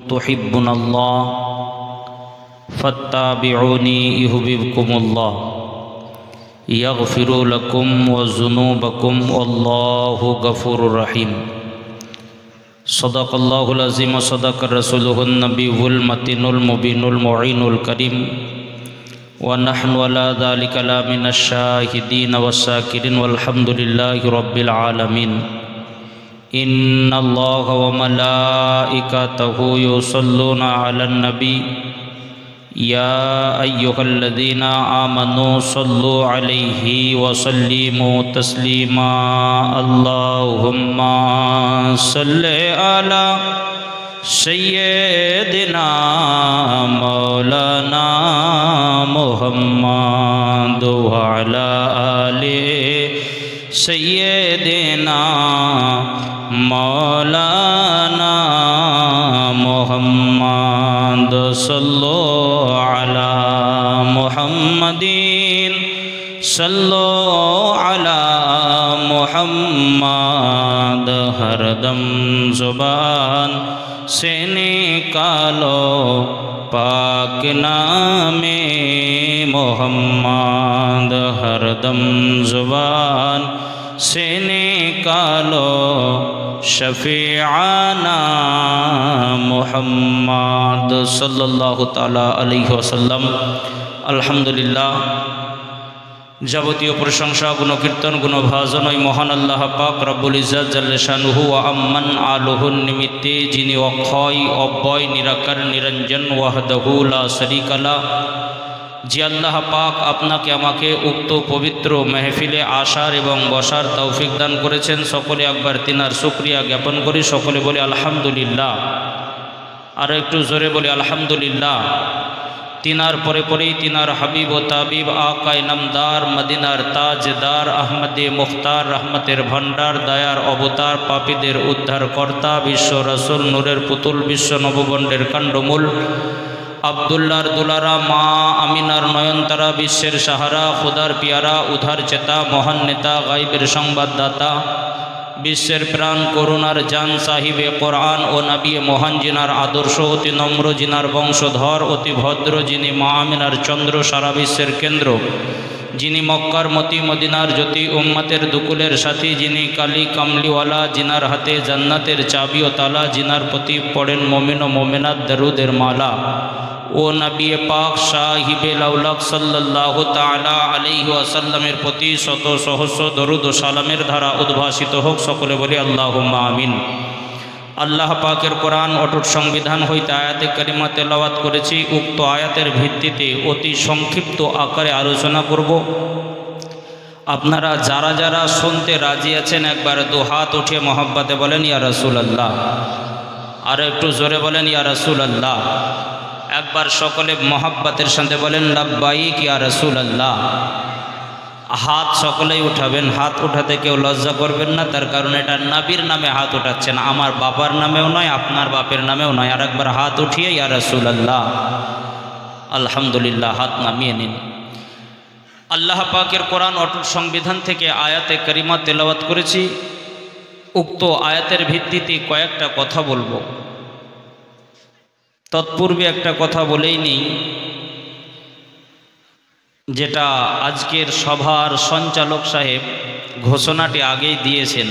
تحبون الله فاتبعوني يحببكم الله يغفر لكم وذنوبكم والله غفور رحيم صدق الله العظيم وصدق رسوله النبي المتين المبين المعين الكريم ونحن على ذلك من الشاهدين والشاكرين والحمد لله رب العالمين إن الله وملائكته يصلون على النبي يا أيها الذين آمنوا صلوا عليه وسلموا تسليما اللهم صل على سيدنا مولانا محمد وعلى آل سيدنا مولانا محمد صلوا على محمد صلوا على محمد ہر دم زبان سے نکالو پاک نام محمد ہر دم زبان سے نکالو شفیعنا محمد صلی اللہ تعالی علیہ وسلم আলহামদুলিল্লাহ যাবতীয় প্রশংসা গুণকীর্তন গুণভাজন ওই মহান আল্লাহ পাক রব্বুল ইজ্জত জাল্লে শানুহু ওয়া আম্মান আলুহুর নিমিত্তে যিনি অক্ষয় অব্যয় নিরাকার নিরঞ্জন ওয়াহদাহু লা শারীকা লা যে আল্লাহ পাক আপনাকে আমাকে উক্ত পবিত্র মেহফিলে আসার এবং বসার তৌফিক দান করেছেন সকলে একবার তিনার শুকরিয়া জ্ঞাপন করি সকলে বলি আলহামদুলিল্লাহ আর একটু জোরে বলি আলহামদুলিল্লাহ তিনার পরে পরেই তিনার হাবিব ও তাবিব আকায়ে নামদার মদিনার তাজদার আহমদে মুখতার রহমতের ভান্ডার দয়ার অবতার পাপীদের উদ্ধারকর্তা বিশ্ব রাসূল নূরের পুতুল বিশ্ব নববণ্ডের কাণ্ডমূল আব্দুল্লাহর দুলারা মা আমিনার নয়নতারা বিশ্বের সাহারা খুদার পিয়ারা উধার চেতা মহান নেতা গাইবের সংবাদদাতা বিশ্বের প্রাণ করুণার জান সাহিবে কোরআন ও নবী মহান জিনার আদর্শ অতি নম্র জিনার বংশধর অতি ভদ্র যিনি মা আমিনার চন্দ্র সারা বিশ্বের কেন্দ্র যিনি মক্কার মতি মদিনার জ্যোতি উম্মতের দুকুলের সাথী যিনি কালী কামলিওয়ালা জিনার হাতে জান্নাতের চাবি ও তালা জিনার প্রতি পড়েন মুমিন ও মুমিনাত দরুদের মালা ও নবী পাক সাহিবে লাউলাক সাল্লাল্লাহু তাআলা আলাইহি ওয়াসাল্লামের প্রতি শত সহস্র দরুদ ও সালামের ধারা উদ্ভাসিত হোক সকলে বলি আল্লাহুম্মা আমিন আল্লাহ পাকের কোরআন অটুট সংবিধান হইতে আয়াতে কারিমা তেলাওয়াত করেছি উক্ত আয়াতের ভিত্তিতে অতি সংক্ষিপ্ত আকারে আলোচনা করব আপনারা যারা যারা শুনতে রাজি আছেন একবার দু হাত উঠিয়ে মহব্বতে বলেন ইয়া রাসূলুল্লাহ আর একটু জোরে বলেন ইয়া রাসূলুল্লাহ একবার সকলে মহব্বতের সাথে বলেন লাব্বাইক ইয়া রাসূলুল্লাহ হাত সকলেই উঠাবেন হাত উঠাতে কেউ লজ্জা করবেন না তার কারণ এটা নবীর নামে হাত উঠাচ্ছেন আমার বাবার নামেও নয় আপনার বাপের নামেও নয় আর একবার হাত উঠিয়ে ইয়া রাসূলুল্লাহ আলহামদুলিল্লাহ হাত নামিয়ে নিন আল্লাহ পাকের কোরআন অটুট সংবিধান থেকে আয়াতে কারিমা তেলাওয়াত করেছি উক্ত আয়াতের ভিত্তিতে কয়েকটা কথা বলবো তৎপূর্বে একটা কথা বলেই নেই যেটা আজকের সভার সঞ্চালক সাহেব ঘোষণাটি আগেই দিয়েছেন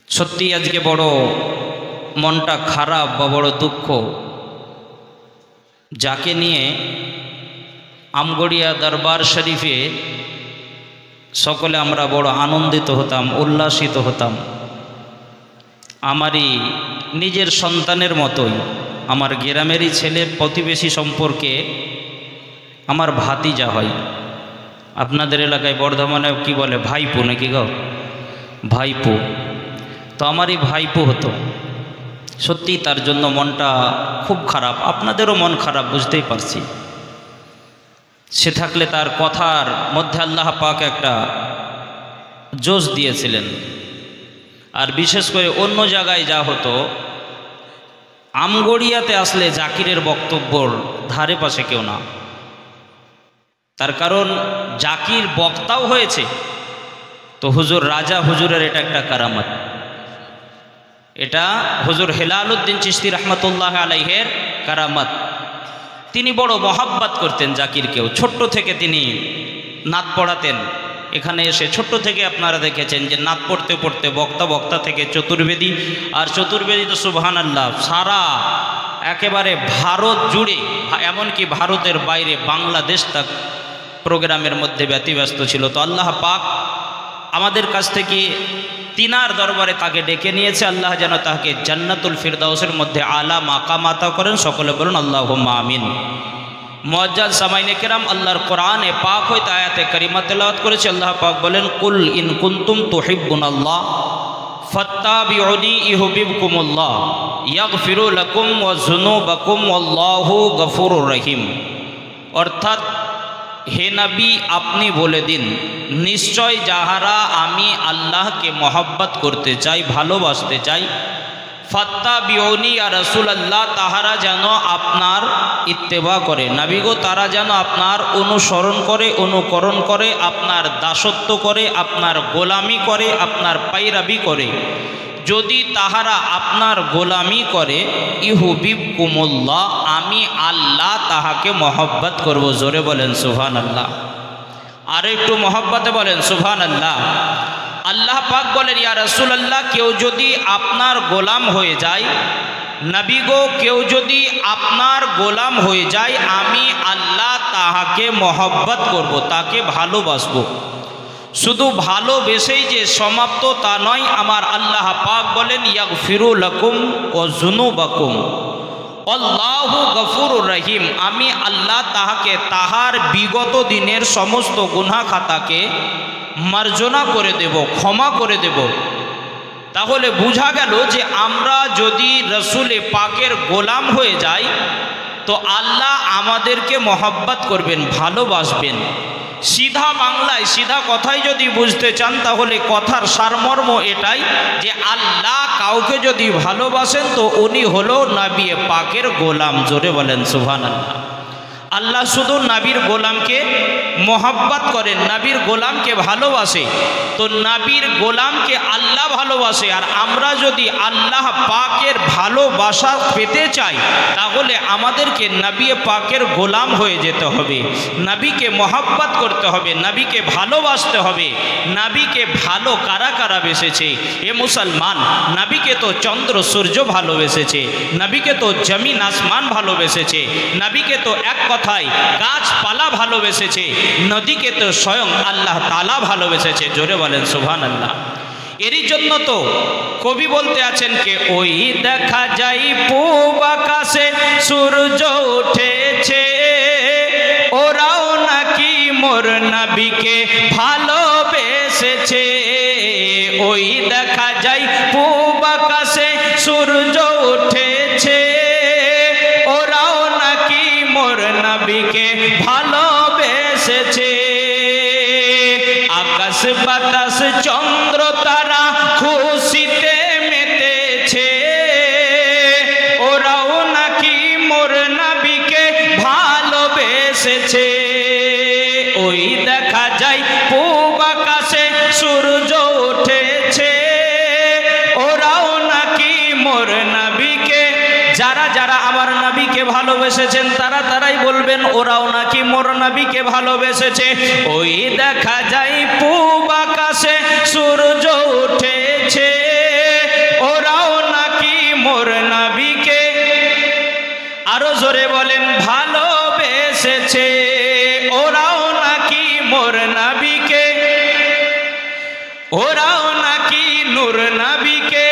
সত্যি আজকে বড় মনটা খারাপ বা বড় দুঃখ যাকে নিয়ে আমগড়িয়া দরবার শরীফে সকলে আমরা বড় আনন্দিত হতাম উল্লাসিত হতাম আমারই নিজের সন্তানের মতোই আমার গ্রামেরই ছেলে প্রতিবেশী সম্পর্কে আমার ভাতিজা হয় আপনাদের এলাকায় বর্ধমানে কি বলে ভাইপো নাকি গো ভাইপো তো আমারই ভাইপো হতো সত্যি তার জন্য মনটা খুব খারাপ আপনাদেরও মন খারাপ বুঝতেই পারছি সে থাকলে তার কথার মধ্যে আল্লাহ পাক একটা জোশ দিয়েছিলেন আর বিশেষ করে অন্য জায়গায় যা হতো আমগড়িয়াতে আসলে জাকিরের বক্তব্যর ধারে পাশে কেউ না তার কারণ জাকির বক্তাও হয়েছে তো হুজুর রাজা হুজুরের এটা একটা কারামত এটা হুজুর হেলালউদ্দিন চিশতি রহমতুল্লাহ আলাইহের কারামত। তিনি বড় মহাব্বত করতেন জাকিরকেও, ছোট্ট থেকে তিনি নাত পড়াতেন। এখানে এসে ছোট্ট থেকে আপনারা দেখেছেন যে নাত পড়তে পড়তে বক্তা থেকে চতুর্বেদী, আর চতুর্বেদী তো সুবহানাল্লাহ সারা একেবারে ভারত জুড়ে, এমনকি ভারতের বাইরে বাংলাদেশ তক প্রোগ্রামের মধ্যে ব্যতিব্যস্ত ছিল। তো আল্লাহ পাক আমাদের কাছ থেকে তিনার দরবারে তাকে ডেকে নিয়েছে। আল্লাহ যেন তাকে জান্নাতুল ফিরদাউসের মধ্যে আলা মাকাম আতা করেন। সকলে বলুন আল্লাহুম্মা আমিন। মুআজ্জাজ সামাইনে কেরাম, আল্লাহর কোরআনে পাক হইতে আয়াতে কারিমা তেলাওয়াত করেছে। আল্লাহ পাক বলেন, কুল ইন কুনতুম তুহিব্বুনাল্লাহ ফাত্তাবিউনি ইউহিব্বুকুমুল্লাহ ইয়াগফিরু লাকুম ওয়া যুনুবাকুম আল্লাহু গফুরুর রহিম। অর্থাৎ হে নবী, আপনি বলে দিন, নিশ্চয় যাহারা আমি আল্লাহকে মহব্বত করতে চাই, ভালোবাসতে চাই, ফাত্তাবিউনি ইয়া রাসূলুল্লাহ, তাহারা যেন আপনার ইত্তেবা করে, নবী গো তারা যেন আপনার অনুসরণ করে, অনুকরণ করে, আপনার দাসত্ব করে, আপনার গোলামি করে, আপনার পায়রাবি করে। যদি তাহারা আপনার গোলামি করে, ইউহিব্বুকুমুল্লাহ, আমি আল্লাহ তাহাকে মহব্বত করব। জোরে বলেন সুবহানাল্লাহ। আর একটু মহব্বতে বলেন সুবহানাল্লাহ। আল্লাহ পাক বলেন, ইয়া রাসূলুল্লাহ, কেউ যদি আপনার গোলাম হয়ে যায়, নবী গো কেউ যদি আপনার গোলাম হয়ে যায়, আমি আল্লাহ তাহাকে মহব্বত করব, তাকে ভালোবাসবো। শুধু ভালোবেসেই যে সমাপ্ত তা নয়, আমার আল্লাহ পাক বলেন, ইয়াগফিরু লাকুম ওয়া যুনুবাকুম আল্লাহু গফুরুর রহিম, আমি আল্লাহ তাহাকে তাহার বিগত দিনের সমস্ত গুনাহ খাতাকে মার্জনা করে দেব, ক্ষমা করে দেব। তাহলে বোঝা গেল যে আমরা যদি রসুলে পাকের গোলাম হয়ে যাই, তো আল্লাহ আমাদেরকে মহব্বত করবেন, ভালোবাসবেন। সিধা বাংলায় সিধা কথাই যদি বুঝতে চান, তাহলে কথার সারমর্ম এটাই যে আল্লাহ কাউকে যদি ভালোবাসেন তো উনি হলো নবী পাকের গোলাম। জোরে বলেন সুবহানাল্লাহ। আল্লাহ শুধু নবীর গোলামকে মহব্বত করেন, নবীর গোলামকে ভালোবাসে। তো নবীর গোলামকে আল্লাহ ভালোবাসে, আর আমরা যদি আল্লাহ পাকের ভালোবাসা পেতে চাই, তাহলে আমাদেরকে নবী পাকের গোলাম হয়ে যেতে হবে, নবীকে মহব্বত করতে হবে, নবীকে ভালোবাসতে হবে। নবীকে ভালো কারা কারা বেসেছে? এ মুসলমান, নবীকে তো চন্দ্র সূর্য ভালোবেসেছে, নবীকে তো জমিন আসমান ভালোবেসেছে, নবীকে তো এক কথায় গাছপালা ভালোবেসেছে, নদীকে তো স্বয়ং আল্লাহ তাআলা ভালোবেসেছে। জোরে বলেন সুবহানাল্লাহ। এরই জন্য তো কবি বলতে আছেন কে, ওই দেখা যায় পূব আকাশে সূর্য উঠেছে, ওরাও নাকি মোর নবীকে ভালোবেসেছে। ওই দেখা যায় পূব আকাশে সূর্য উঠেছে, ওরাও নাকি মোর নবীকে ভালোবেসেছে। আকাশ বাতাস চন্দ্র তারা খুশিতে মেতেছে, ওরাও নাকি মোর নবীকে ভালোবেসেছে। ওই দেখা যায় পূব আকাশে সূর্য উঠেছে, ওরাও নাকি মোর নবীকে, যারা যারা আমার নবীকে ভালোবেসেছেন তারা তারাই বলবেন ওরাও নাকি মোর নবীকে ভালোবেসেছে। ওই দেখা যায় পূব আকাশে সূর্য উঠেছে, ওরাও নাকি মোর নবীকে, আরো জোরে বলেন, ভালোবেসেছে। ওরাও নাকি মোর নবীকে, ওরাও নাকি নূর নবীকে,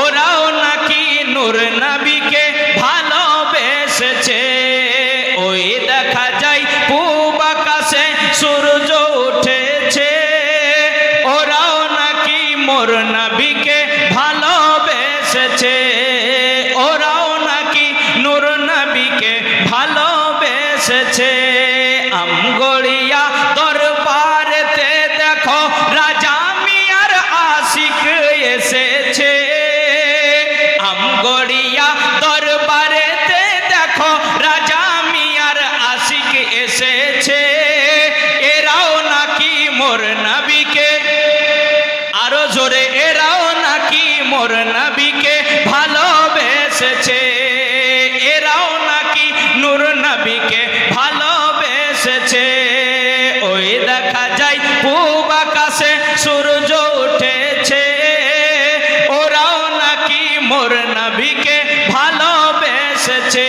ওরাও নাকি নূর নবীকে ভালোবেসেছে। ওই দেখা যায় পূব আকাশে সূর্য উঠেছে, ওরাও নাকি মোর নবীকে ভালোবেসেছে, ওরাও নাকি নূর নবীকে ভালোবেসেছে। আমগড়িয়া দরবারেতে দেখো রাজা মিয়ার আশিক এসেছে, আমগড়িয়া দরবারেতে দেখো রাজা মিয়ার আশিক এসেছে, এরাও নাকি মোর নবীকে, আরো জোরে, এরাও নাকি মোর নবীকে ভালোবেসেছে,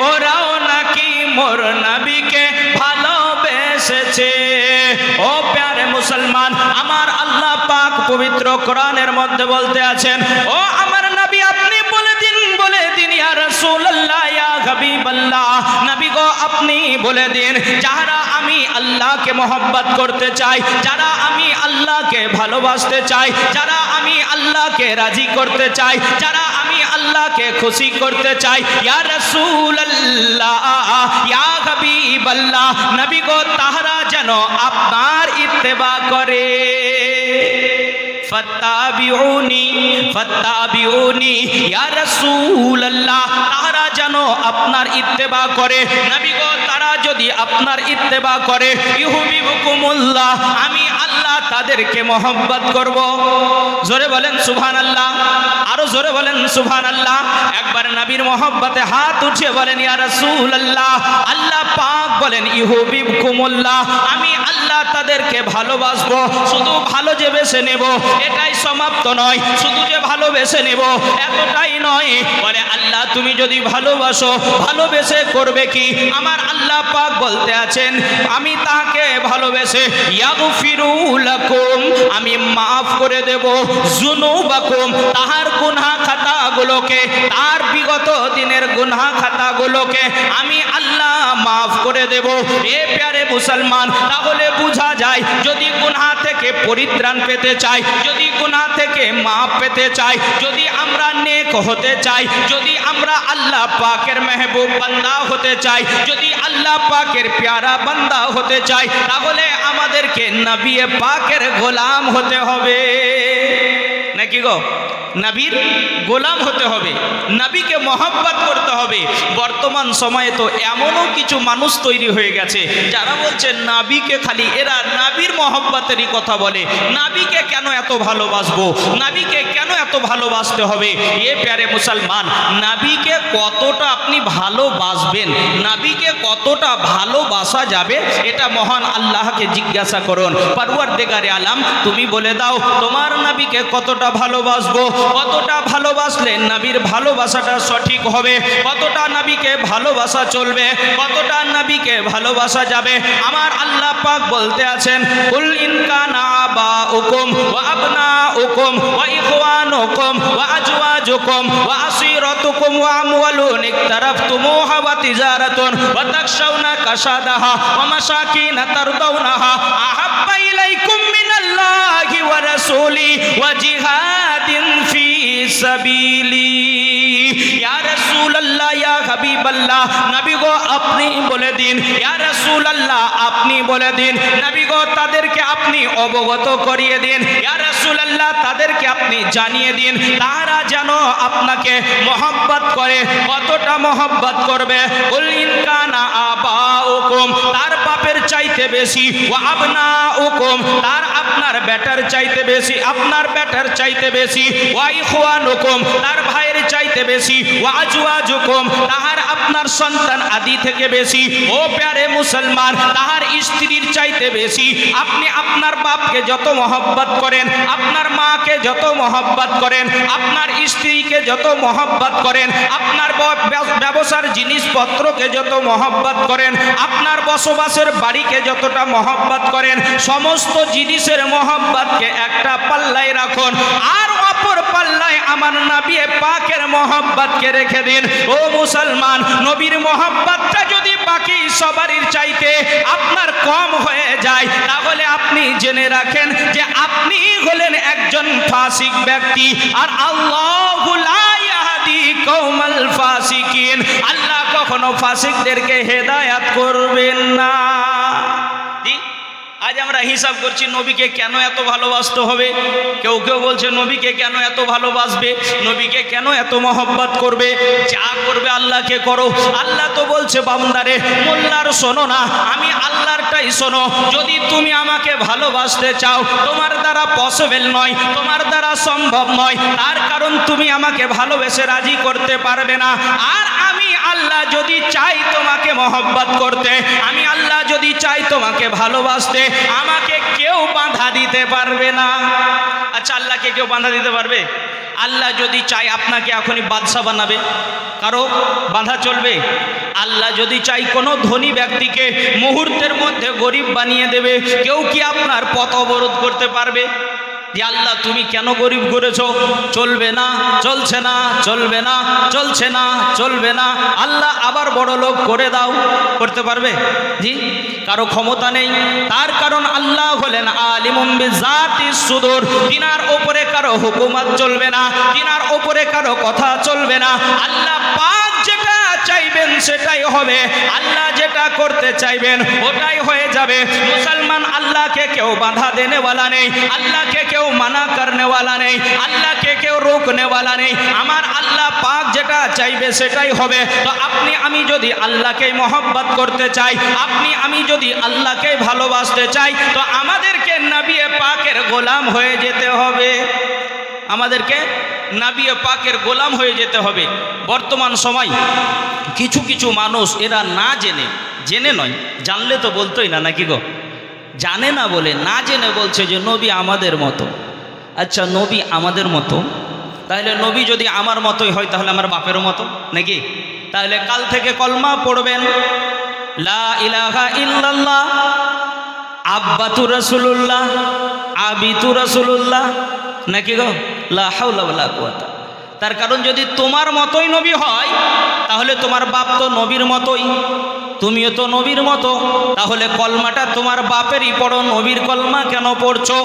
ওরাও নাকি মোর নবীকে ভালোবেসেছে। ও প্যারে মুসলমান, আমার আল্লাহ পাক পবিত্র কোরআনের মধ্যে বলতে আছেন, ও আমার নবী আপনি বলে দিন ইয়া রাসূলুল্লাহ ইয়া হাবিবাল্লাহ, নবী গো আপনি বলে দিন, যারা আমি আল্লাহকে মহব্বত করতে চাই, যারা আমি আল্লাহকে ভালোবাসতে চাই, যারা আমি আল্লাহকে রাজি করতে চাই, যারা আমি আল্লাহকে খুশি করতে চাই, ইয়া রাসূলুল্লাহ ইয়া হাবিবাল্লাহ, নবী গো তাহারা যেন আপনার ইত্তেবা করে। ফাত্তাবিউনি ফাত্তাবিউনি ইয়া রাসূলুল্লাহ, তারা যেন আপনার ইত্তেবা করে। নবী গো তারা যদি আপনার ইত্তেবা করে, ইউহিব্বুকুমুল্লাহ, আমি আল্লাহ তাদেরকে মহব্বত করব। জোরে বলেন সুবহানাল্লাহ, আরো জোরে বলেন সুবহানাল্লাহ। একবার নবীর মহব্বতে হাত উঠিয়ে বলেন ইয়া রাসূলুল্লাহ। আল্লাহ পাক বলেন ইউহিব্বুকুমুল্লাহ, আমি আল্লাহ তাদেরকে ভালোবাসবো। শুধু ভালো যে বেছে নেব এটাই সমাপ্ত নয়, শুধু যে ভালোবেসে নেব এতটাই নয়, বলে আল্লাহ তুমি যদি ভালোবাসো ভালোবেসে করবে কি? আমার আল্লাহ পাক বলতে আছেন আমি তাকে ভালোবেসে ইয়াগফিরু লাকুম, আমি মাফ করে দেব যুনুবাকুম, তাহার গুনাহ খাতাগুলোকে, তার বিগত দিনের গুনাহ খাতাগুলোকে আমি আল্লাহ মাফ করে দেব। এ প্যারে মুসলমান, তাহলে বোঝা যায় যদি গুনাহ থেকে পরিত্রাণ পেতে চাই, যদি গুনাহ থেকে মাফ পেতে চাই, যদি আমরা নেক হতে চাই, যদি আমরা আল্লাহ পাকের মেহবুব বান্দা হতে চাই, যদি আল্লাহ পাকের প্যারা বান্দা হতে চাই, তাহলে আমাদেরকে নবী পাকের গোলাম হতে হবে, নাকি গো? নবীর গোলাম হতে হবে, নবীকে মহব্বত করতে হবে। বর্তমান সময়ে তো এমনও কিছু মানুষ তৈরি হয়ে গেছে যারা বলছে নবীকে খালি, এরা নবীর মহব্বতেরই কথা বলে। নবীকে কেন এত ভালোবাসবো, নবীকে কেন এত ভালোবাসতে হবে? এ প্যারে মুসলমান, নবীকে কতটা আপনি ভালোবাসবেন, নবীকে কতটা ভালোবাসা যাবে, এটা মহান আল্লাহকে জিজ্ঞাসা করুন। পরওয়ারদিগারে আলম তুমি বলে দাও তোমার নবীকে কতটা ভালোবাসবো, কতটা ভালোবাসলে নবীর ভালোবাসাটা সঠিক হবে, কতটা নবীকে ভালোবাসা চলবে, কতটা নবীকে ভালোবাসা যাবে। আমার আল্লাহ পাক বলতে আছেন কুল ইন কানা আবাউকুম ওয়া আবনাউকুম ওয়া ইখওয়ানুকুম ওয়া আজওয়াজুকুম ওয়া আসীরাতুকুম ওয়া আমওয়ালুন ইকতারাফতুমুহা ওয়া তিজারাতুন ওয়া তাখশাউনা কাসাদাহা ওয়া মাসাকিন তারদাউনাহা আহাব্বা ইলাইকুম মিনাল্লাহি ওয়া রাসূলি ওয়া জিহাদিন ফি সাবিলি। ইয়া রাসূলুল্লাহ ইয়া হাবিবাল্লাহ, নবী গো আপনি বলে দিন, ইয়া রাসূলুল্লাহ আপনি বলে দিন, নবী গো তাদেরকে আপনি অবগত করিয়ে দিন, ইয়া রাসূলুল্লাহ তাদেরকে আপনি জানিয়ে দিন, তারা যেন আপনাকে মহব্বত করে। কতটা মহব্বত করবে? কুল ইন কানা আবাউকুম, তার বাপের চাইতে বেশি, ওয়া আবনাউকুম, তার আপনার বেটার চাইতে বেশি, আপনার বেটার চাইতে বেশি, ওয়া ইখওয়ানুকুম, তার ভাইয়ের চাইতে বেশি, ওয়া আজওয়াজুকুম, তাহার আপনার সন্তান আদি থেকে বেশি। ও প্যারে মুসলমান, তাহার স্ত্রীর চাইতে বেশি। আপনি আপনার বাপকে যত মহব্বত করেন, আপনার মাকে যত মহব্বত করেন, আপনার স্ত্রীকে যত মহব্বত করেন, আপনার ব্যবসার জিনিসপত্রকে যত মহব্বত করেন, আপনার বসবাসের বাড়িকে যতটা মহব্বত করেন, সমস্ত জিনিসের মহব্বতকে একটা পাল্লায় রাখুন, আর অপর পাল্লায় আমার নবী পাকের মহব্বতকে রেখে দিন। ও মুসলমান, নবীর মহব্বতটা যদি বাকি সবারই চাইতে আপনার কম হয়ে যায়, তাহলে আপনি জেনে রাখেন যে আপনি হলেন একজন ফাসিক ব্যক্তি, আর আল্লাহু লা ইয়াহদি কওমাল ফাসিকিন, আল্লাহ কখনো ফাসিকদেরকে হেদায়েত করবেন না। আজ আমরা হিসাব করছি নবীকে কেন এত ভালোবাসতে হবে। কেউ কেউ বলছে নবীকে কেন এত ভালোবাসবে, নবীকে কেন এত মহব্বত করবে। যা করবে আল্লাহকে করো। আল্লাহ তো বলছে বান্দারে মোল্লার শোনো না, আমি আল্লাহরটাই শোনো। যদি তুমি আমাকে ভালোবাসতে চাও, তোমার দ্বারা পসিবল নয়, তোমার দ্বারা সম্ভব নয়, তার কারণ তুমি আমাকে ভালোবেসে রাজি করতে পারবে না। আর আমি আল্লাহ যদি চাই তোমাকে মহব্বত করতে, আমি আল্লাহ যদি চাই তোমাকে ভালোবাসতে, আমাকে কেউ বাধা দিতে পারবে না। আচ্ছা, আল্লাহকে কেউ বাধা দিতে পারবে? আল্লাহ যদি চায় আপনাকে এখনই বাদশা বানাবে, কারো বাধা চলবে? আল্লাহ যদি চাই কোনো ধনী ব্যক্তিকে মুহূর্তের মধ্যে গরিব বানিয়ে দেবে, কেউ কি আপনার পথ অবরোধ করতে পারবে? যে আল্লাহ তুমি কেন গরিব করেছো? চলবে না, চলছে না, চলবে না, চলছে না, চলবে না, আল্লাহ আবার বড় লোক করে দাও, করতে পারবে? জি, কারো ক্ষমতা নেই। তার কারণ আল্লাহ হলেন আলিমুম বিজাতিস সুদূর, তিনার উপরে কারো হুকুমত চলবে না, তিনার উপরে কারো কথা চলবে না। আল্লাহ পাক যেটা চাইবেন সেটাই হবে, আল্লাহ যেটা করতে চাইবেন ওটাই হয়ে যাবে। মুসলমান, আল্লাহকে কেউ বাধা দেনে वाला নেই, আল্লাহকে কেউ মানা করনে वाला নেই, আল্লাহকে কেউ রোকনে वाला নেই। আমার আল্লাহ পাক যেটা চাইবে সেটাই হবে। তো আপনি আমি যদি আল্লাহকে মহব্বত করতে চাই, আপনি আমি যদি আল্লাহকে ভালোবাসতে চাই, তো আমাদেরকে নবী পাকের গোলাম হয়ে যেতে হবে, আমাদেরকে নবী পাকের গোলাম হয়ে যেতে হবে। বর্তমান সময় কিছু কিছু মানুষ এরা না জেনে, জেনে নয়, জানলে তো বলতোই না, নাকি গো? জানে না বলে না জেনে বলছে যে নবী আমাদের মতো। আচ্ছা, নবী আমাদের মতো, তাহলে নবী যদি আমার মতোই হয় তাহলে আমার বাপেরও মতো নাকি? তাহলে কাল থেকে কলমা পড়বেন, লা ইলাহা ইল্লাল্লাহ আব্বাতু রাসূলুল্লাহ আবিতু রাসূলুল্লাহ, নাকি গো? লা হাওলা ওয়ালা কুওয়াতা। তার কারণ যদি তোমার মতোই নবী হয় তাহলে তোমার বাপ তো নবীর মতোই, তুমিও তো নবীর মতো, তাহলে কলমাটা তোমার বাপেরই পড়ো, নবীর কলমা কেন পড়ছো?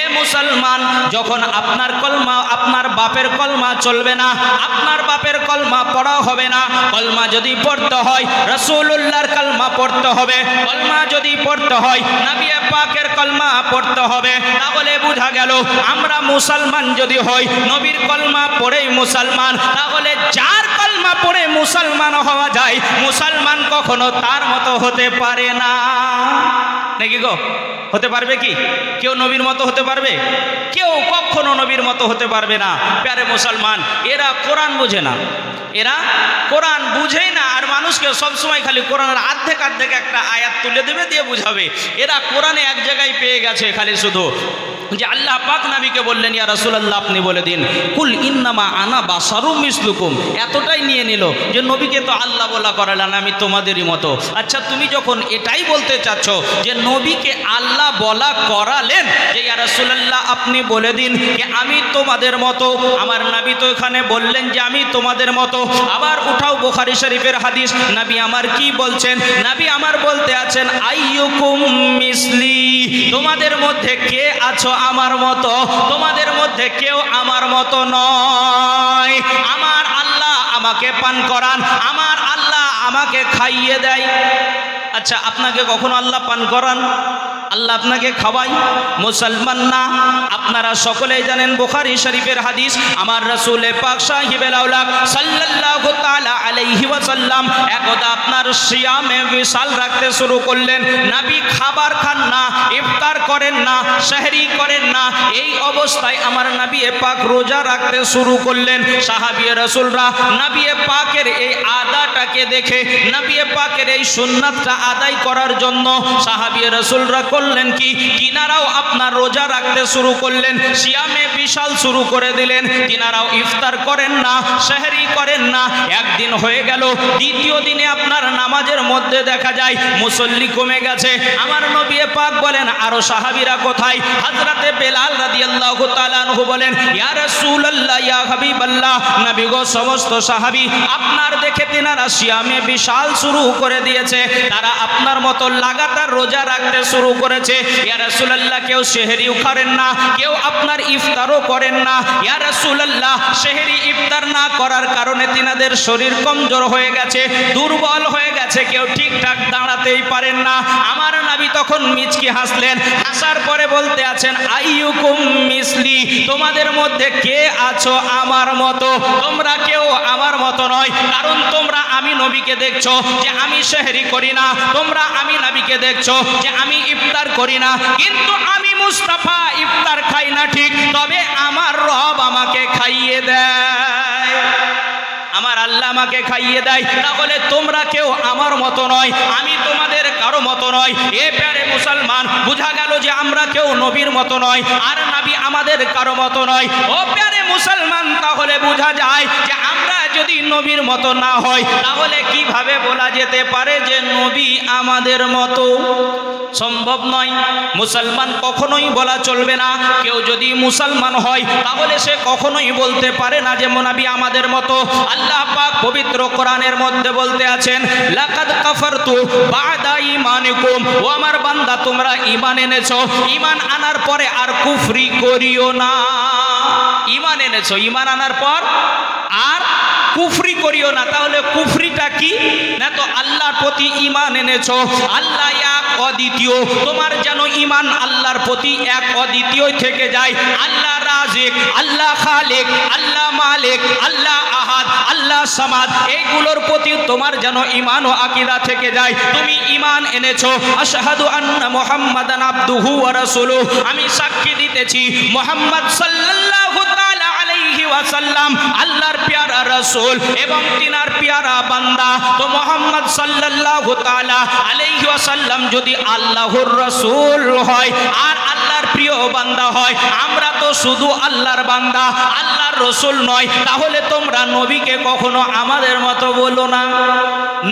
এ মুসলমান, যখন আপনার কলমা আপনার বাপের কলমা চলবে না, আপনার বাপের কলমা পড়া হবে না। কলমা যদি পড়তে হয় রাসূলুল্লাহর কলমা পড়তে হবে, কলমা যদি পড়তে হয় নবী পাকের কলমা পড়তে হবে। তাহলে বোঝা গেল আমরা মুসলমান যদি হই নবীর কলমা পড়েই মুসলমান, তাহলে যার কলমা পড়ে মুসলমান হওয়া যায়, মুসলমান কখনো তার মতো হতে পারে না, নাকি গো? হতে পারবে কি? কেউ নবীর মতো হতে পারবে? কেউ কখনো নবীর মতো হতে পারবে না। প্যারে মুসলমান, এরা কোরআন বোঝে না, এরা কোরআন বুঝেই না, আর মানুষকে সবসময় খালি কোরআনের আর্ধেক আর্ধেক একটা আয়াত তুলে দেবে, দিয়ে বুঝাবে। এরা কোরআনে এক জায়গায় পেয়ে গেছে খালি শুধু যে আল্লাহ পাক নবীকে বললেন, ইয়া রাসূলুল্লাহ আপনি বলে দিন কুল ইন্নামা আনা বাশারুম মিসলুকুম, এতটাই নিয়ে নিল যে নবীকে তো আল্লাহ বলা করালেন, আমি তোমাদেরই মতো। আচ্ছা, তুমি যখন এটাই বলতে চাচ্ছ যে নবীকে আল্লাহ বলা করালেন, যে ইয়া রাসূলুল্লাহ আপনি বলে দিন যে আমি তোমাদের মতো, আমার নবী তো এখানে বললেন যে আমি তোমাদের মতো। আবার উঠাও বুখারী শরীফের হাদিস, নবী আমার কি বলছেন? নবী আমার বলতে আছেন আইয়ুকুম মিসলি, তোমাদের মধ্যে কে আছো আমার মতো? তোমাদের মধ্যে কেউ আমার মতো নয়। আমার আল্লাহ আমাকে পান করান, আমার আল্লাহ আমাকে খাইয়ে দেয়। আচ্ছা, আপনাকে কখনো আল্লাহ পান করান? আল্লাহ আপনাকে খাওয়াই? মুসলমান না। আপনারা সকলেই জানেন বুখারী শরীফের হাদিস, আমার রাসূল পাক সাহিবুল আওলাদ সাল্লাল্লাহু তাআলা আলাইহি ওয়াসাল্লাম একদা আপনার সিয়ামে বিশাল রাখতে শুরু করলেন। নবী খাবার খান না, ইফতার করেন না, সেহরি করেন না, এই অবস্থায় আমার নবী পাক রোজা রাখতে শুরু করলেন। সাহাবী রাসূলরা নবী পাকের এই আদাটাকে দেখে, নবী পাকের এই সুন্নাতটা আদায় করার জন্য সাহাবী রাসূলরা করলেন কি, কিনারাও আপনার রোজা রাখতে শুরু করলেন, সিয়ামে বিশাল শুরু করে দিলেন। কিনারাও ইফতার করেন না, সেহরি করেন না। একদিন হয়ে গেল, দ্বিতীয় দিনে আপনার নামাজের মধ্যে দেখা যায় মুসল্লি কমে গেছে। আমার নবী পাক বলেন আরো সাহাবীরা কোথায়? হযরতে বেলাল রাদিয়াল্লাহু তাআলা আনহু বলেন, ইয়া রাসূলুল্লাহ ইয়া হাবিবাল্লাহ, নবী গো সমস্ত সাহাবী আপনার দেখে তিনারা সিয়ামে বিশাল শুরু করে দিয়েছে, তারা আপনার মতো লাগাতার রোজা রাখতে শুরু করেছে। ইয়া রাসূলুল্লাহ কেউ সেহরিও করেন না, কেউ আপনার ইফতারও করেন না। ইয়া রাসূলুল্লাহ সেহরি ইফতার না করার কারণে তিনাদের শরীর কমজোর হয়ে গেছে, দুর্বল হয়ে গেছে, কেউ ঠিকঠাক দাঁড়াতেই পারেন না। আমার নবী তখন মিচকি হাসলেন, হাসার পরে বলতে আছেন আইয়ুকুম মিসলি, তোমাদের মধ্যে কে আছো আমার মতো? তোমরা কেউ আমার মতো নয়, কারণ তোমরা আমি নবীকে দেখছো যে আমি সেহরি করি না, তোমরা আমি নবীকে দেখছো যে আমি ইফতার করি না, কিন্তু আমি মুস্তাফা ইফতার খাই না ঠিক, তবে আমার রব আমাকে খাইয়ে দেয়। আমার আল্লাহ আমাকে খাইয়ে দেয়, তাহলে তোমরা কেউ আমার মতো নয়, আমি তোমাদের কারো মতো নয়। এ প্যারে মুসলমান, বোঝা গেল যে আমরা কেউ নবীর মতো নয়, আর নবী আমাদের কারো মতো নয়। ও প্যারে মুসলমান, তাহলে বোঝা যায় যে আমরা যদি নবীর মতো না হয়, তাহলে কিভাবে বলা যেতে পারে যে নবী আমাদের মতো? সম্ভব নয়। মুসলমান কখনোই বলা চলবে না। কেউ যদি মুসলমান হয়, তাহলে সে কখনোই বলতে পারে না যে নবী আমাদের মতো। আল্লাহ পাক পবিত্র কোরআনের মধ্যে বলতে আছেন, লাকাদ কাফারতু বাদা ঈমানিকুম, ও আমার বান্দা তোমরা ঈমান এনেছো, ঈমান আনার পরে আর কুফরি করিও না। ঈমান এনেছো, ঈমান আনার পর আর কুফরি করিও না। তাহলে কুফরিটা কি? না তো আল্লাহর প্রতি ঈমান এনেছো, আল্লাহ এক অদ্বিতীয়, তোমার যেন ঈমান আল্লাহর প্রতি এক অদ্বিতীয় থেকে যায়। আল্লাহ রাজিক, আল্লাহ খালিক, আল্লাহ মালিক, আল্লাহ আহাদ, আল্লাহ সামাদ, এইগুলোর প্রতি তোমার যেন ঈমান ও আকীদা থেকে যায়। তুমি ঈমান এনেছো, আশহাদু আন্না মুহাম্মাদান আবদুহু ওয়া রাসূলুহু, আমি সাক্ষী দিতেছি মুহাম্মদ সাল্লাল্লাহু তাআলা আলাইহি ওয়াসাল্লাম আল্লাহর প্যারা রাসূল এবং তিনার প্যারা বান্দা। তো মুহাম্মদ সাল্লাল্লাহু তাআলা আলাইহি ওয়াসাল্লাম যদি আল্লাহর রাসূল হয় আর আল্লাহর প্রিয় বান্দা হয়, আমরা তো শুধু আল্লাহর বান্দা, আল্লাহর রাসূল নয়, তাহলে তোমরা নবীকে কখনো আমাদের মতো বলো না।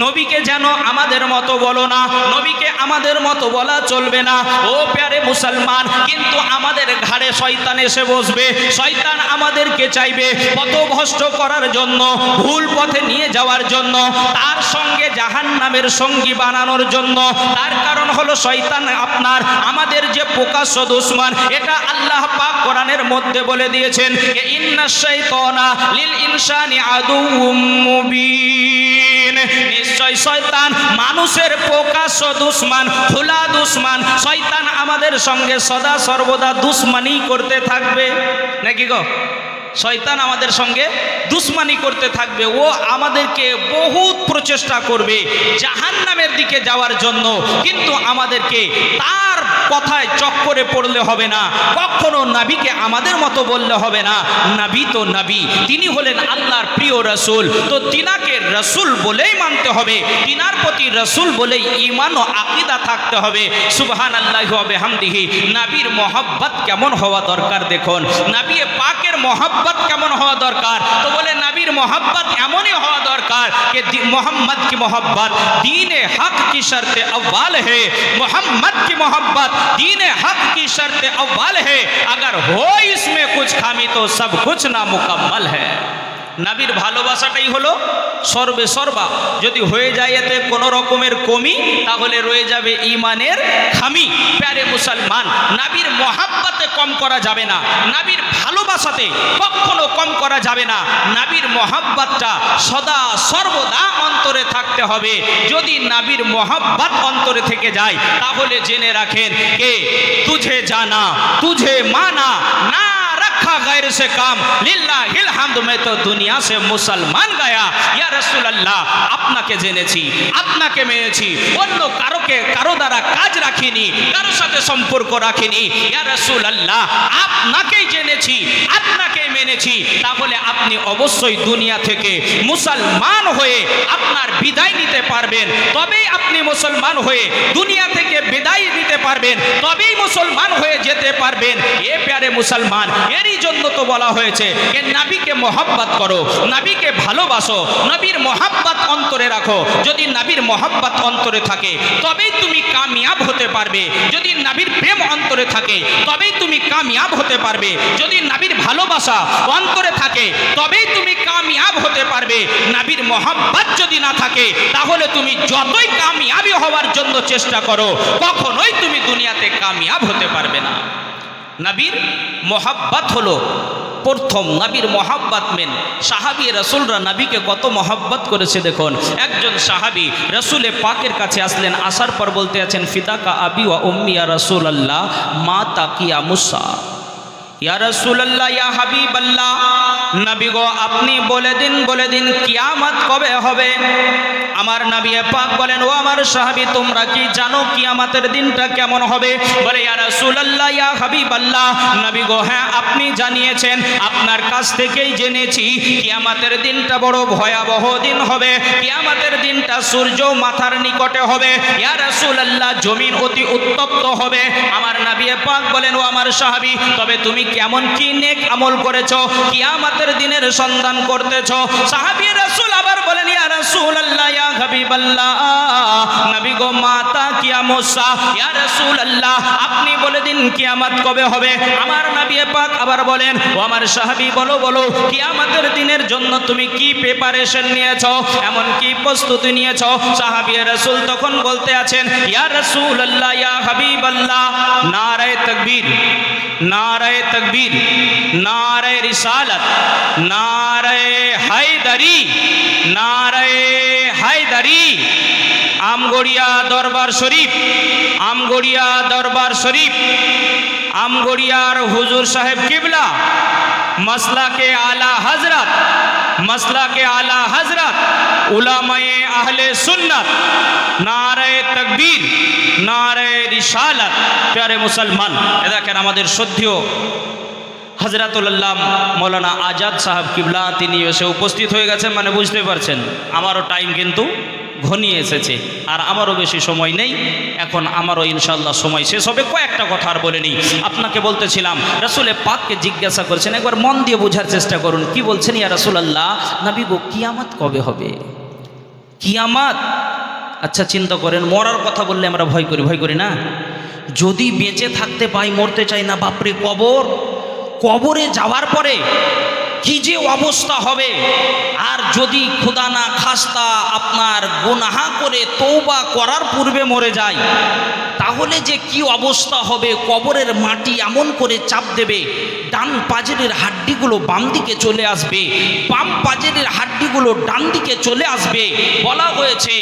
নবীকে যেন আমাদের মতো বলো না, নবীকে আমাদের মতো বলা চলবে না। ও প্যারে মুসলমান, কিন্তু আমাদের ঘাড়ে শয়তান এসে বসবে। শয়তান আমাদেরকে চাইবে পথভ্রষ্ট করার জন্য, ভুল পথে নিয়ে যাওয়ার জন্য, তার সঙ্গে জাহান্নামের সঙ্গী বানানোর জন্য। তার কারণ হলো শয়তান আপনার আমাদের যে প্রকাশ্য দুশমন, এটা আল্লাহ পাক কোরআনের মধ্যে বলে দিয়েছেন যে ইন্নাশ শাইতানা লিল ইনসানি আদুউম মুবিন। নিশ্চয় শয়তান মানুষের প্রকাশ্য দুশমন, খোলা দুশমন। শয়তান আমাদের সঙ্গে সদা সর্বদা দুশমনি করতে থাকবে, নাকি গো? শয়তান আমাদের সঙ্গে দুশমনি করতে থাকবে। ও আমাদেরকে বহুত প্রচেষ্টা করবে জাহান্নামের দিকে যাওয়ার জন্য, কিন্তু আমাদেরকে তার কথায় চক্করে পড়লে হবে না। কখনো নবীকে আমাদের মতো বললে হবে না। নবী তো নবী, তিনি হলেন আল্লাহর প্রিয় রাসূল, তো তিনাকে রাসূল বলেই মানতে হবে, তিনার প্রতি রাসূল বলেই ঈমান ও আকীদা থাকতে হবে। সুবহানাল্লাহি ওয়া বিহামদিহি। নবীর মহব্বত কেমন হওয়া দরকার দেখুন, নবী পাকের মহব্বত কেমন হওয়া দরকার। তো বলে নবীর মহব্বত এমনই হওয়া দরকার कि मोहम्मद की मोहब्बत दीन हक की शर्त अव्वल है। मोहम्मद की मोहब्बत दीन हक की शर्त अव्वल है। अगर हो इसमें कुछ खामी तो सब कुछ नामुकम्मल है। নবীর ভালোবাসাটাই হলো সর্বে সর্বা। যদি হয়ে যায় এতে কোনো রকমের কমি, তাহলে রয়ে যাবে ঈমানের খামি। প্যারে মুসলমান, নবীর মহব্বতে কম করা যাবে না, নবীর ভালোবাসাতে কখনো কম করা যাবে না। নবীর মহব্বতটা সদা সর্বদা অন্তরে থাকতে হবে। যদি নবীর মহব্বত অন্তরে থেকে যায়, তাহলে জেনে রাখেন কে তুঝে জানা তুঝে মানা না गैर से काम लिल्लाहिल হামদ, मैं तो दुनिया से मुसलमान गया। या रसूल अल्लाह, আপনাকে জেনেছি, আপনাকে মেনেছি, অন্য কারো দ্বারা কাজ রাখিনি, কারোর সাথে সম্পর্ক রাখিনি। ইয়া রাসূল আল্লাহ, আপনাকেই জেনেছি, আপনাকেই মেনেছি। তাহলে আপনি অবশ্যই দুনিয়া থেকে মুসলমান হয়ে আপনার বিদায় নিতে পারবেন, তবেই আপনি মুসলমান হয়ে দুনিয়া থেকে বিদায় নিতে পারবেন, তবেই মুসলমান হয়ে যেতে পারবেন। এ প্যারে মুসলমান, এরই জন্য তো বলা হয়েছে যে নবীকে মহব্বত করো, নবীকে ভালোবাসো, নবীর মহব্বত অন্তরে রাখো। যদি নবীর মহব্বত অন্তরে থাকে, তবেই তুমি কামিয়াব হতে পারবে। যদি নবীর প্রেম অন্তরে থাকে, তবেই তুমি কামিয়াব হতে পারবে। যদি নবীর ভালোবাসা অন্তরে থাকে, তবেই তুমি কামিয়াব হতে পারবে। নবীর মহব্বত যদি না থাকে, তাহলে তুমি যতই কামিয়াবি হওয়ার জন্য চেষ্টা করো, কখনোই তুমি দুনিয়াতে কামিয়াব হতে পারবে না। নবীর মহব্বত হলো প্রথম। নবীর মহব্বত মেন। সাহাবী রাসূলরা নবীকে কত মহব্বত করেছে দেখুন। একজন সাহাবী রাসূলে পাকের কাছে আসলেন, আসার পর বলতে আছেন, ফিদাকা আবি ওয়া উম্মি ইয়া রাসূলুল্লাহ মা তাকিয়া মুসা। ইয়া রাসূলুল্লাহ, ইয়া হাবিবাল্লাহ, নবী গো আপনি বলে দিন কিয়ামত কবে হবে। আমার নবী পাক বলেন, ও আমার সাহাবী, তোমরা কি জানো কিয়ামতের দিনটা কেমন হবে? বলে, ইয়া রাসূলুল্লাহ, ইয়া হাবিবাল্লাহ, নবী গো, হ্যাঁ আপনি জানিয়েছেন, আপনার কাছ থেকেই জেনেছি কিয়ামতের দিনটা বড় ভয়াবহ দিন হবে। কিয়ামতের দিনটা সূর্য মাথার নিকটে হবে। ইয়া রাসূলুল্লাহ, জমিন অতি উত্তপ্ত হবে। আমার নবী পাক বলেন, ও আমার সাহাবী, তবে তুমি কেমন কি নেক আমল করেছো, কিয়ামতের দিনের সন্ধান করতেছো? সাহাবী রাসূল আবার বলেন, ইয়া রাসূলুল্লাহ, ইয়া হাবিবাল্লাহ, নবী গো, মাতা কিয়ামত সা, ইয়া রাসূলুল্লাহ, আপনি বলে দিন কিয়ামত কবে হবে? আমার নবী পাক আবার বলেন, ও আমার সাহাবী, বলো বলো, কিয়ামতের দিনের জন্য তুমি কি প্রিপারেশন নিয়েছো, এমন কি প্রস্তুতি নিয়েছো? সাহাবী রাসূল তখন বলতে আছেন, ইয়া রাসূলুল্লাহ, ইয়া হাবিবাল্লাহ, নারায়ে তাকবীর, নারায়ে তাকবীর, নারায়ে রিসালাত, নারায়ে হায়দারি, নারায়ে হায়দারি, আমগড়িয়া দরবার শরীফ, আমগড়িয়া দরবার শরীফ, আমগড়িয়ার হুজুর সাহেব কিবলা, মাসলাকে আলা হযরত, মাসলাকে আলা হযরত উলামায়ে আহলে সুন্নাত, নারায়ে তাকবীর, নারায়ে রিসালাত। প্যারে মুসলমান, এ দেখেন আমাদের শ্রদ্ধেয় হযরতুল্লাহ মৌলানা আজাদ সাহেব কিবলা, তিনি এসে উপস্থিত হয়ে গেছেন। মানে বুঝতে পারছেন আমারও টাইম কিন্তু ঘনিয়ে এসেছে, আর আমারও বেশি সময় নেই। এখন আমারও ইনশাআল্লাহ সময় শেষ হবে। কয়েকটা কথা আর বলে নিই। আপনাকে বলতেছিলাম, রাসূলে পাককে জিজ্ঞাসা করছেন, একবার মন দিয়ে বোঝার চেষ্টা করুন। কি বলছেন? ইয়া রাসূলুল্লাহ, নবী গো, কিয়ামত কবে হবে? কিয়ামত, আচ্ছা চিন্তা করেন, মরার কথা বললে আমরা ভয় করি না? যদি বেঁচে থাকতে পাই, মরতে চাই না। বাপরে, কবর, কবরে যাওয়ার পরে কি যে অবস্থা হবে। আর যদি খোদা না খাস্তা আপনার গুনাহ করে তওবা করার পূর্বে মরে যায়, তাহলে যে কি অবস্থা হবে। কবরের মাটি এমন করে চাপ দেবে, ডান পাজরের হাড্ডিগুলো বাম দিকে চলে আসবে, বাম পাজরের হাড্ডিগুলো ডান দিকে চলে আসবে। বলা হয়েছে,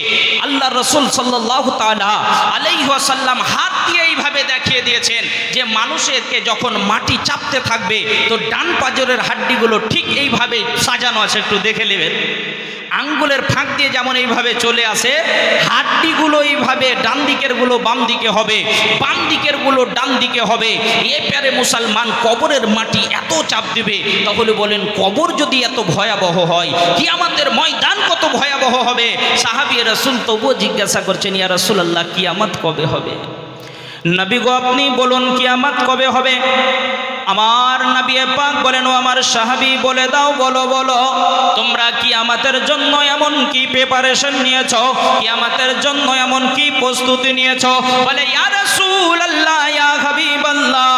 আল্লাহ রাসূল সাল্লাল্লাহু তাআলা আলাইহি ওয়াসাল্লাম হাত দিয়ে এইভাবে দেখিয়ে দিয়েছেন যে মানুষকে যখন মাটি চাপতে থাকবে, তো ডান পাজরের হাড্ডিগুলো ঠিক এইভাবে সাজানো আছে, একটু দেখে নেবেন। আঙ্গুলের ফাঁক দিয়ে যেমন এইভাবে চলে আসে, হাড্ডিগুলো এইভাবে ডান দিকের গুলো বাম দিকে হবে, বাম দিকের গুলো ডান দিকে হবে। এ প্যারে মুসলমান, কবরের মাটি এত চাপ দিবে, তাহলে বলেন কবর যদি এত ভয়াবহ হয়, কিয়ামতের ময়দান কত ভয়াবহ হবে। সাহাবী রাসূল তবুও জিজ্ঞাসা করছেন, ইয়া রাসূলুল্লাহ, কিয়ামত কবে হবে? নবী গো, আপনি বলুন কিয়ামত কবে হবে? আমার নবী পাক বলেন, ও আমার সাহাবী, বলে দাও, বলো বলো, তোমরা কিয়ামতের জন্য এমন কি প্রিপারেশন নিয়েছো, কিয়ামতের জন্য এমন কি প্রস্তুতি নিয়েছো? বলে, ইয়া রাসূলুল্লাহ, ইয়া হাবিবাল্লাহ,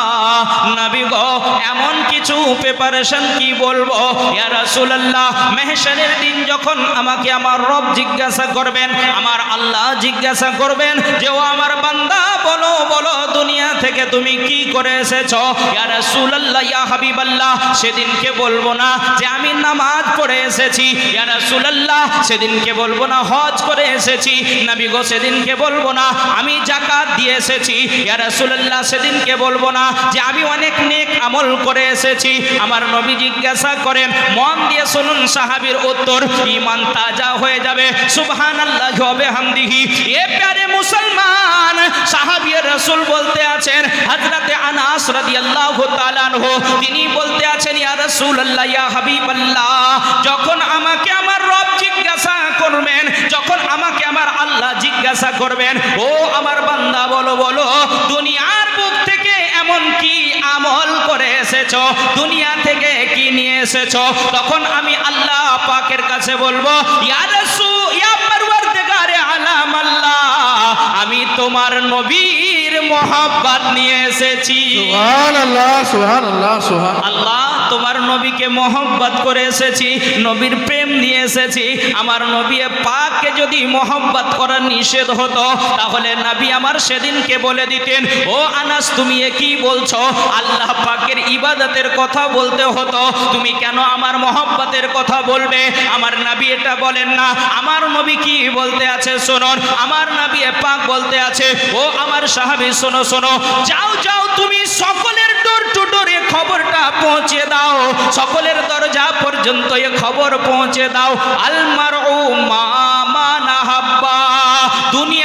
নবী গো, এমন কিছু প্রিপারেশন কি বলবো। ইয়া রাসূলুল্লাহ, মাহশারের দিন যখন আমাকে আমার রব জিজ্ঞাসা করবেন, আমার আল্লাহ জিজ্ঞাসা করবেন যে, ও আমার বান্দা, বলো বলো, দুনিয়া থেকে তুমি কি করে এসেছো? ইয়া রাসূলুল্লাহ, ইয়া হাবিবাল্লাহ, সেদিনকে বলবো না যে আমি নামাজ পড়ে এসেছি। ইয়া রাসূলুল্লাহ, সেদিনকে বলবো না হজ করে এসেছি। নবী গো, সেদিনকে বলবো না আমি যাকাত দিয়ে এসেছি। ইয়া রাসূলুল্লাহ, সেদিনকে বলবো না যে আমি অনেক নেক আমল করে এসেছি। আমার নবী জিজ্ঞাসা করেন, মন দিয়ে শুনুন সাহাবীর উত্তর, ঈমান তাজা হয়ে যাবে। সুবহানাল্লাহি ওয়া বিহামদিহি। এ প্যারে মুসলমান, সাহাবী রাসূল বলতে আছেন, হযরতে আনাস রাদিয়াল্লাহু তাআলা আনহু, তিনি বলতে আছেন, ইয়া রাসূলুল্লাহ, ইয়া হাবিবাল্লাহ, যখন আমাকে আমার রব জিজ্ঞাসা করবেন, যখন আমাকে আমার আল্লাহ জিজ্ঞাসা করবেন, ও আমার বান্দা, বলো বলো, দুনিয়ার বুক থেকে এমন কি আমল করে এসেছো, দুনিয়া থেকে কি নিয়ে এসেছো? তখন আমি আল্লাহ পাকের কাছে বলবো, ইয়া রাসূল, ইয়া পরওয়ারদিগারে আলাম আল্লাহ, আমি তোমার নবীর মহব্বত নিয়ে এসেছি। সুবহানাল্লাহ, সুবহানাল্লাহ, আল্লাহ, তোমার নবীকে মহব্বত করে এসেছি, নবীর প্রেম নিয়ে এসেছি। আমার নবী পাককে যদি মহব্বত করা নিষেধ হতো, তাহলে নবী আমার সেদিনকে বলে দিতেন, ও আনাস, তুমি এ কি বলছো? আল্লাহ পাকের ইবাদতের কথা বলতে হতো, তুমি কেন আমার মহব্বতের কথা বলবে? আমার নবী এটা বলেন না। আমার নবী কি বলতে আছে শুনুন। আমার নবী পাক বলতে আছে, ও আমার সাহাবী, শোনো শোনো, যাও যাও, তুমি সকলের ডোর টু ডোরে খবরটা পৌঁছে দাও, সকলের দরজা পর্যন্ত এ খবর পৌঁছে দাও। আল মারউ মা নাহা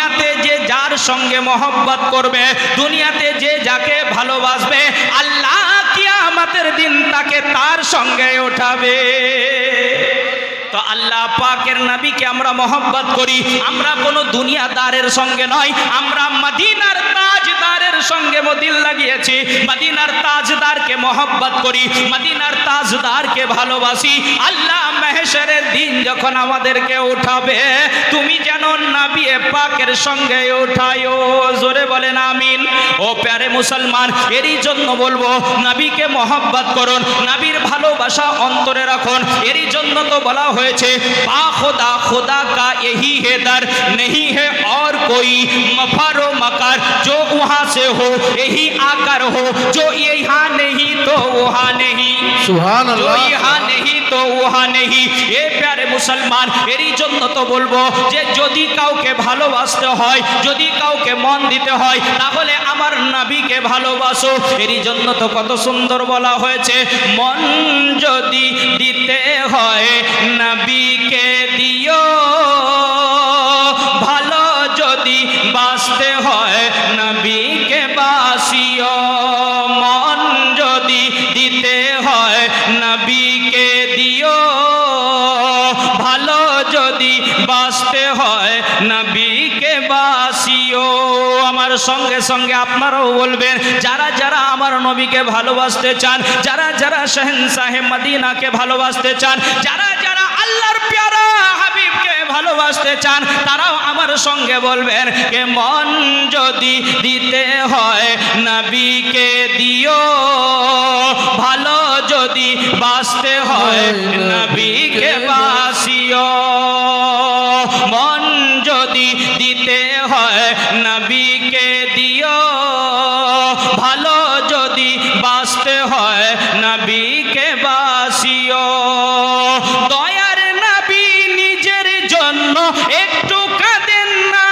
দুনিয়াতে যে যার সঙ্গে মহব্বত করবে, দুনিয়াতে যে যাকে ভালোবাসবে, আল্লাহ কিয়ামতের দিন তাকে তার সঙ্গে ওঠাবে। তো আল্লাহ পাকের নবীকে আমরা মহব্বত করি, আমরা কোনো দুনিয়াদারের সঙ্গে নয়, আমরা মদিনার তাজদারের সঙ্গে দিল লাগিয়েছি, মদিনার তাজদারকে মহব্বত করি, মদিনার তাজদারকে ভালোবাসি। আল্লাহ মাহশরের দিন যখন আমাদেরকে উঠাবে, তুমি যেন নবী পাকের সঙ্গে উঠায়ো। জোরে বলেন আমিন। ও প্যারে মুসলমান, এরই জন্য বলবো নবীকে মহব্বত করুন, নবীর ভালোবাসা অন্তরে রাখুন। এরই জন্য তো বলা হয়েছে পা खुदा खुदा का यही है दर, नहीं है और कोई मफारो मकार, जो वहाँ से हो यही आकर हो, जो यहाँ नहीं तो वहाँ नहीं, सुभान जो अल्लाह। यहाँ नहीं तो वहाँ नहीं। এ প্যারে মুসলমান, এরই জন্য তো বলবো যে যদি কাউকে ভালোবাসতে হয়, যদি কাউকে মন দিতে হয়, তাহলে আমার নবীকে ভালোবাসো। এরই জন্য তো কত সুন্দর বলা হয়েছে, মন যদি দিতে হয় নবীকে দিও, ভালো যদি বাসতে হয় নবীকে বাসিও। মন যদি দিতে হয় নবীকে দিও, ভালো যদি বাসতে হয় নবীকে বাসিও। আমার সঙ্গে সঙ্গে আপনারাও বলবেন, যারা যারা আমার নবীকে ভালোবাসতে চান, যারা যারা শাহনশাহে মদিনাকে ভালোবাসতে চান, যারা যারা আল্লাহর প্যারা হাবিবকে ভালোবাসতে চান, তারাও আমার সঙ্গে বলবেন কে মন যদি দিতে হয় নবীকে দিও, ভালো যদি বাসতে হয় নবীকে বাসিও। মন যদি দিতে হয় নবীকে দিও, ভালো যদি বাসতে হয় নবীকে বাসিও। দয়ার নবী নিজের জন্য একটু কাঁদেন না,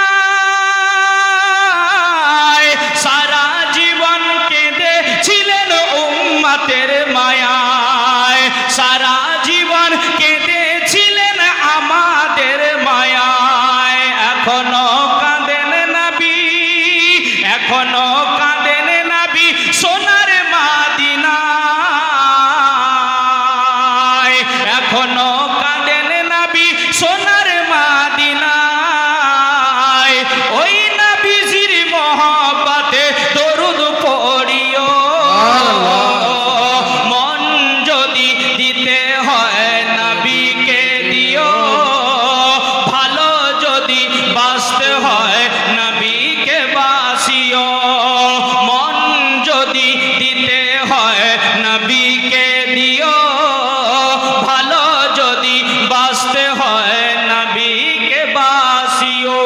সারা জীবন কেঁদেছিলেন উম্মতের মায়ায়, সারা জীবন কেঁদেছিলেন আমাদের মায়ায়। এখনো কাঁদেন নবী, এখনো কাঁদেন নবী সোনার মাদিনায়, এখনো কাঁদেন নবী সোনার মাদিনায়। ওই নবীজির মহব্বতে দরুদ পড়িও। মন যদি দিতে হয় নবীকে দিও, ভালো যদি বাসতে হয় নবীকে বাসিও। মন যদি দিতে হয় নবীকে দিও, ভালো যদি বাসতে হয় নবীকে বাসিও।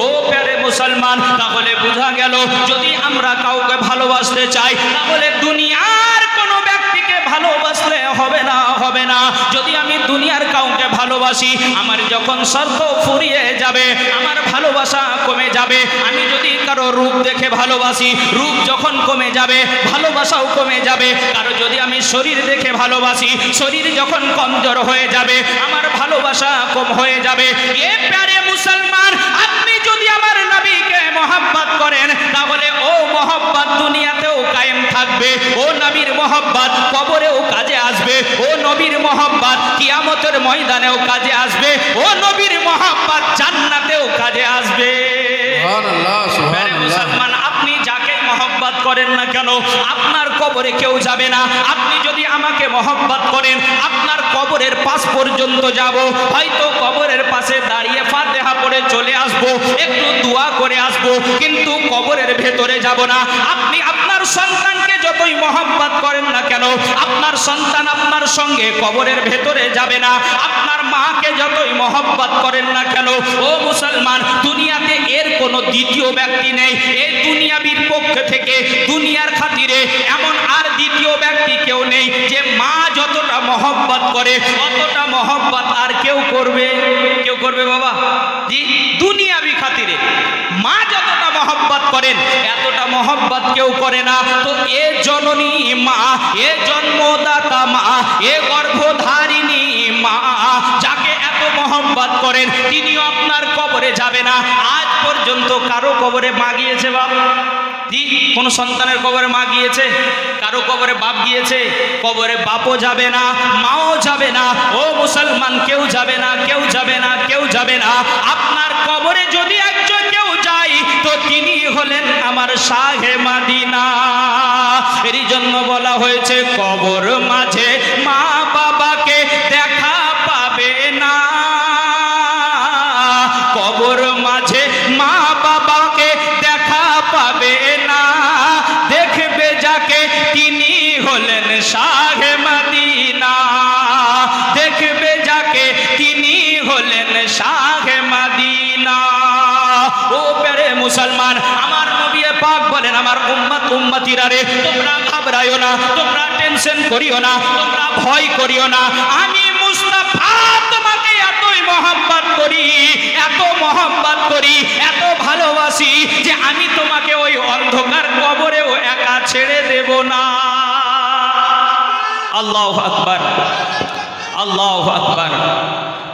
ও প্যারে মুসলমান, তাহলে বোঝা গেল যদি আমরা কাউকে ভালোবাসতে চাই, তাহলে দুনিয়ার কোনো ব্যক্তিকে ভালোবাসলে হবে না, হবে না। যদি আমি দুনিয়ার কাউকে ভালোবাসি, আমার যখন শর্ত ফুরিয়ে যাবে, আমার ভালোবাসা কমে যাবে। আমি যদি কারো রূপ দেখে ভালোবাসি, রূপ যখন কমে যাবে ভালোবাসাও কমে যাবে। কারো যদি আমি শরীর দেখে ভালোবাসি, শরীর যখন কমজোর হয়ে যাবে আমার ভালোবাসা কম হয়ে যাবে। এ প্যারে মুসলমান, আপনি যদি আমার নবীকে মহব্বত করেন, তাহলে ও মহব্বত দুনিয়াতেও কায়েম থাকবে, ও নবীর মহব্বত কবরেও কাজে আসবে, ও নবীর মহব্বত কিয়ামতের ময়দানেও কাজে আসবে, ও নবীর মহব্বত জান্নাতেও কাজে আসবে। সুবহানাল্লাহ, সুবহানাল্লাহ। মুসলমান, আপনি যাকে মহব্বত করেন না কেন, আপনার কবরে কেউ যাবে না। আপনি যদি আমাকে মহব্বত করেন, আপনার কবরের পাশ পর্যন্ত যাব, হয়তো কবরের পাশে দাঁড়িয়ে ফাতিহা পড়ে চলে আসব, একটু দোয়া করে আসব, কিন্তু কবরের ভেতরে যাব না। আপনি আপনার সন্তানকে যতই মহব্বত করেন না কেন, আপনার সন্তান আপনার সঙ্গে কবরের ভেতরে যাবে না। আপনার মাকে যতই মহব্বত করেন না কেন, ও মুসলমান, দুনিয়াতে এর কোনো দ্বিতীয় ব্যক্তি নেই। এই দুনিয়াবির পক্ষ থেকে, দুনিয়ার খাতিরে এমন আর দ্বিতীয় ব্যক্তি কেউ নেই যে মা যতটা মহব্বত করে অতটা মহব্বত আর কেউ করবে? কেউ করবে বাবা? জি, দুনিয়াবি খাতিরে মা যতটা মহব্বত করেন এতটা মহব্বত কেউ করে না। তো এ জননী মা, এ জন্মদাতা মা, এ গর্ভধারিণী মা, যাকে এত এত মহব্বত করেন, তিনিও আপনার কবরে যাবে না। আজ পর্যন্ত কারো কবরে মা গিয়েছে বাপ? কোন সন্তানের কবরে মা গিয়েছে? কারো কবরে বাপ গিয়েছে? কবরে বাপও যাবে না, মাও যাবে না। ও মুসলমান, কেউ যাবে না, কেউ যাবে না, কেউ যাবে না। আপনার কবরে যদি একজন কেউ যায় তো তিনি হলেন আমার শাহে মদিনা। এরই জন্য বলা হয়েছে কবর মাঝে মা বাবাকে দেখা পাবে না, কবর মাঝে মা বাবাকে দেখা পাবে না, দেখবে যাকে তিনি হলেন শাহে মদিনা, দেখবে যাকে তিনি হলেন শাহে মদিনা। ও প্যারে মুসলমান, আমার নবী পাক বলেন আমার উম্মত উম্মতিরা রে, তোমরা ঘাবড়াইও না, তোমরা টেনশন করিও না, তোমরা ভয় করিও না। আমি মুস্তাফা তোমাকে এতই মহব্বত করি, এত মহব্বত করি, এত ভালোবাসি যে আমি তোমাকে ওই অন্ধকার কবরেও একা ছেড়ে দেব না। আল্লাহু আকবার, আল্লাহু আকবার।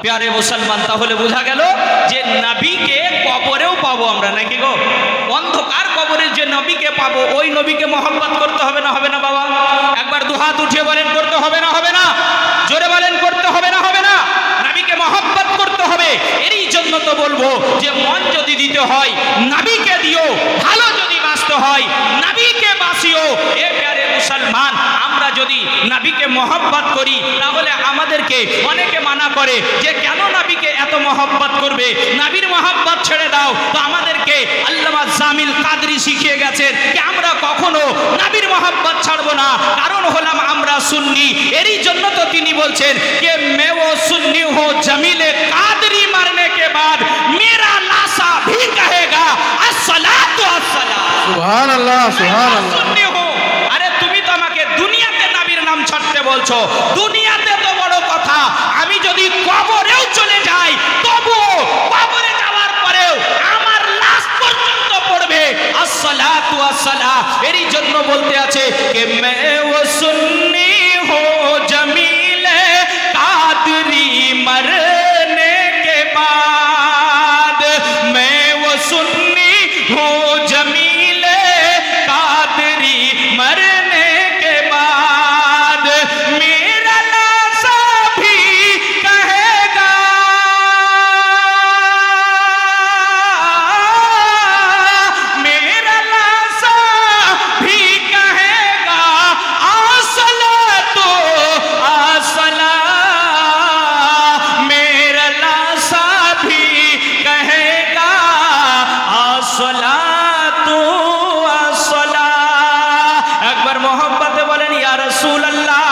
প্যারে মুসলমান, তাহলে বোঝা গেল যে নবীকে কবরেও পাবো আমরা, নাকি গো? অন্ধকার কবরে যে নবীকে পাবো, ওই নবীকে মহব্বত করতে হবে না, হবে না বাবা? একবার দুহাত উঠিয়ে বলেন করতে হবে না, হবে না? জোরে বলেন করতে হবে না, হবে না? নবীকে মহব্বত করতে হবে। এরই জন্য তো বলবো যে মন যদি দিতে হয় নবীকে দিও, ভালো যদি বাঁচতে হয় নবীকে বাঁচিও। এ প্যারে মুসলমান, আমরা যদি নবীকে মহব্বত করি তাহলে আমাদেরকে অনেকে মানা করে যে কেন নবীকে এত মহব্বত করবে, নবীর মহব্বত ছেড়ে দাও। তো আমাদেরকে আল্লামা জামিল কাদরি শিখিয়ে গেছেন যে আমরা কখনো নবীর মহব্বত ছাড়বো না, কারণ হলাম আমরা সুন্নি। এরই জন্য তো তিনি বলছেন যে मैं वो सुन्नी हूँ जमीले कादरी मरने के बाद मेरा लाशा भी कहेगा अस्सलातु अस्सलाम। सुभान अल्लाह, सुभान अल्लाह। सुन्नी हूँ, अरे তুমি তো আমাকে দুনিয়াতে নবীর নাম ছাড়তে বলছো, দুনিয়াতে তো বড় কথা, আমি যদি কবরেও চলে যাই তবুও কবরে যাওয়ার পরেও আমার লাশ পর্যন্ত পড়বে আসসালাতু আসসালাম। এরই জন্য বলতে আছে যে मैं वो सुन्नी हूँ जमीले कादरी मरने के बाद, मैं वो सुन्नी हूँ जमीले कादरी मरने के बाद मेरा लाशा भी कहेगा, मेरा लाशा भी कहेगा अस्सलातु अस्सलाम, मेरा लाशा भी कहेगा अस्सलातु अस्सलाम। একবার মহব্বতে বলেন ইয়া রাসূলুল্লাহ,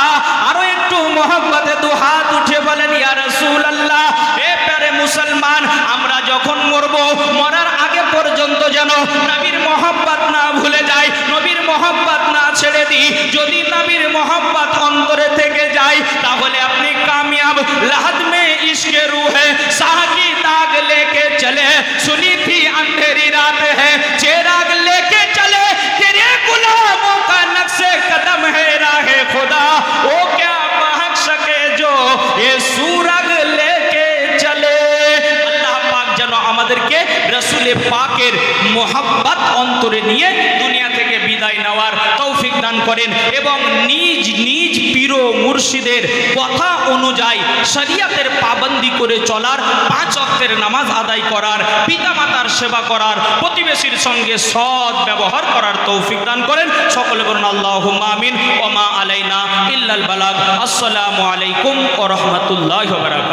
আরো একটু মহব্বতে দুহাত উঠে বলেন ইয়া রাসূলুল্লাহ। এ প্যারে মুসলমান, আমরা যখন মরবো মরার আগে পর্যন্ত যেন নবীর মহব্বত না ভুলে যাই, নবীর মহব্বত না ছেড়ে দিই। যদি নবীর মহব্বত অন্তরে থেকে যায় তাহলে আপনি কামিয়াব। लहद में इश्क रूह शाह की दाग लेके चले, सुनी थी अंधेरी रात है चेराग लेके चले, तेरे गुलामों का नक्शे कदम है राहे खुदा, वो क्या महक सके जो ये सूरग लेके चले। अल्लाह पाक যেন আমাদেরকে রাসূলে পাকের মোহাব্বত অন্তরে নিয়ে দুনিয়া থেকে বিদায় নেওয়ার তৌফিক দান করেন এবং নিজ নিজ পীর ও মুর্শিদের কথা অনুযায়ী শরীয়তের পাবন্দি করে চলার, 5 ওয়াক্তের নামাজ আদায় করার, পিতামাতার সেবা করার, প্রতিবেশীর সঙ্গে সৎ ব্যবহার করার তৌফিক দান করেন। সকলে বলুন আল্লাহুম্মা আমিন। ওয়া মা আলাইনা ইল্লাল বালাগ। আসসালামু আলাইকুম ওয়া রাহমাতুল্লাহি ওয়া বারাকাতুহু।